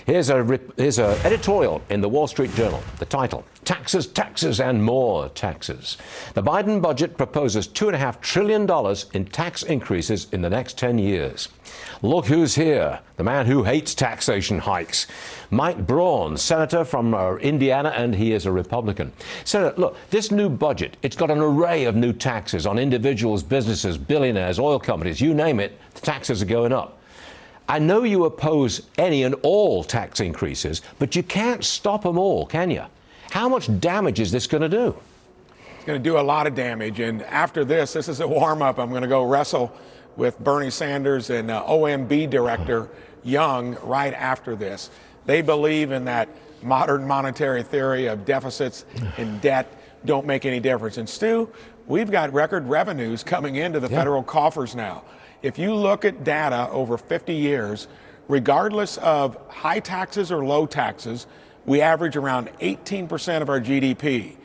Here's a editorial in the Wall Street Journal. The title, Taxes, Taxes and More Taxes. The Biden budget proposes $2.5 trillion in tax increases in the next 10 years. Look who's here, the man who hates taxation hikes. Mike Braun, senator from Indiana, and he is a Republican. Senator, look, this new budget, it's got an array of new taxes on individuals, businesses, billionaires, oil companies, you name it, the taxes are going up. I know you oppose any and all tax increases, but you can't stop them all, can you? How much damage is this going to do? It's going to do a lot of damage. And after this is a warm-up. I'm going to go wrestle with Bernie Sanders and OMB Director Young right after this. They believe in that modern monetary theory of deficits and debt don't make any difference. And Stu, we've got record revenues coming into the federal coffers now. If you look at data over 50 years, regardless of high taxes or low taxes, we average around 18% of our GDP.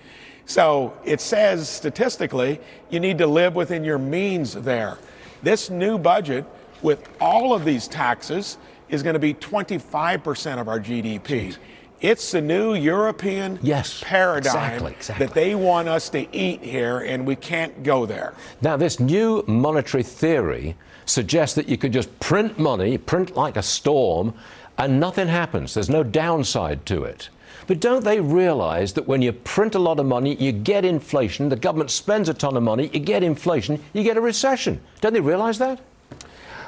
So it says statistically, you need to live within your means there. This new budget with all of these taxes is going to be 25% of our GDP. It's the new European paradigm that they want us to eat here, and we can't go there. Now, this new monetary theory suggests that you could just print money, print like a storm, and nothing happens. There's no downside to it. But don't they realize that when you print a lot of money, you get inflation, the government spends a ton of money, you get inflation, you get a recession? Don't they realize that?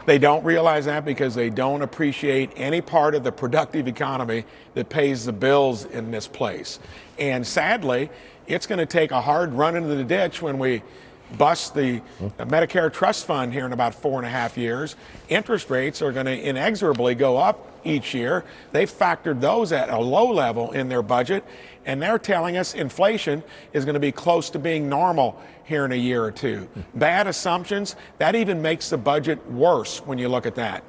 They don't realize that because they don't appreciate any part of the productive economy that pays the bills in this place. And sadly, it's going to take a hard run into the ditch when we bust the Medicare trust fund here in about 4.5 years. Interest rates are going to inexorably go up each year. They've factored those at a low level in their budget, and they're telling us inflation is going to be close to being normal here in a year or two. Bad assumptions, that even makes the budget worse when you look at that.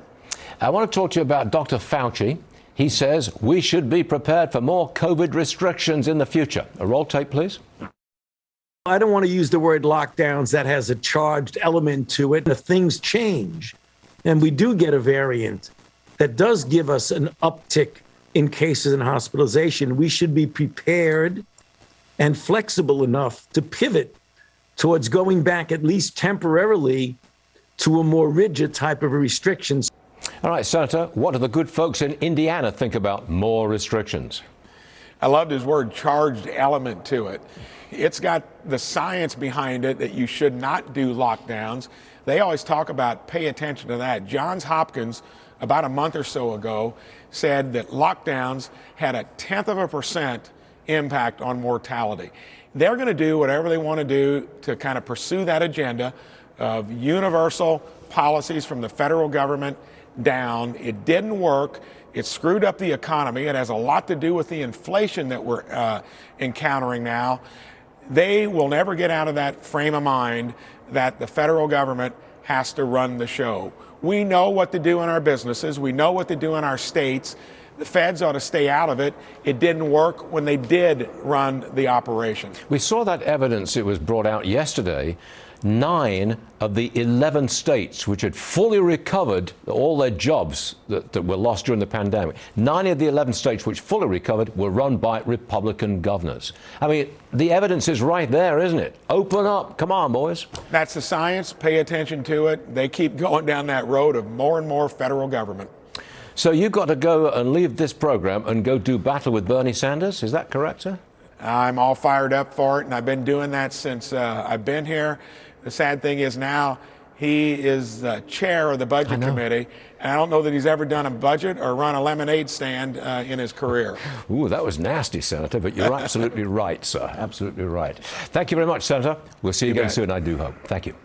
I want to talk to you about Dr. Fauci. He says we should be prepared for more COVID restrictions in the future. A roll tape, please. I don't want to use the word lockdowns. That has a charged element to it. If things change and we do get a variant that does give us an uptick in cases and hospitalization, we should be prepared and flexible enough to pivot towards going back, at least temporarily, to a more rigid type of restrictions. All right, Senator, what do the good folks in Indiana think about more restrictions? I loved his word charged element to it. It's got the science behind it that you should not do lockdowns. They always talk about pay attention to that. Johns Hopkins, about a month or so ago, said that lockdowns had a 0.1% impact on mortality. They're going to do whatever they want to do to kind of pursue that agenda of universal policies from the federal government down. It didn't work. It screwed up the economy. It has a lot to do with the inflation that we're encountering now. They will never get out of that frame of mind that the federal government has to run the show. We know what to do in our businesses. We know what to do in our states. The feds ought to stay out of it. It didn't work when they did run the operation. We saw that evidence. It was brought out yesterday. 9 of the 11 states which had fully recovered all their jobs that were lost during the pandemic, 9 of the 11 states which fully recovered were run by Republican governors. I mean, the evidence is right there, isn't it? Open up. Come on, boys. That's the science. Pay attention to it. They keep going down that road of more and more federal government. So you've got to go and leave this program and go do battle with Bernie Sanders. Is that correct, sir? I'm all fired up for it, and I've been doing that since I've been here. The sad thing is now he is the chair of the Budget Committee, and I don't know that he's ever done a budget or run a lemonade stand in his career. Ooh, that was nasty, Senator, but you're absolutely right, sir. Absolutely right. Thank you very much, Senator. We'll see you again soon, I do hope. Thank you.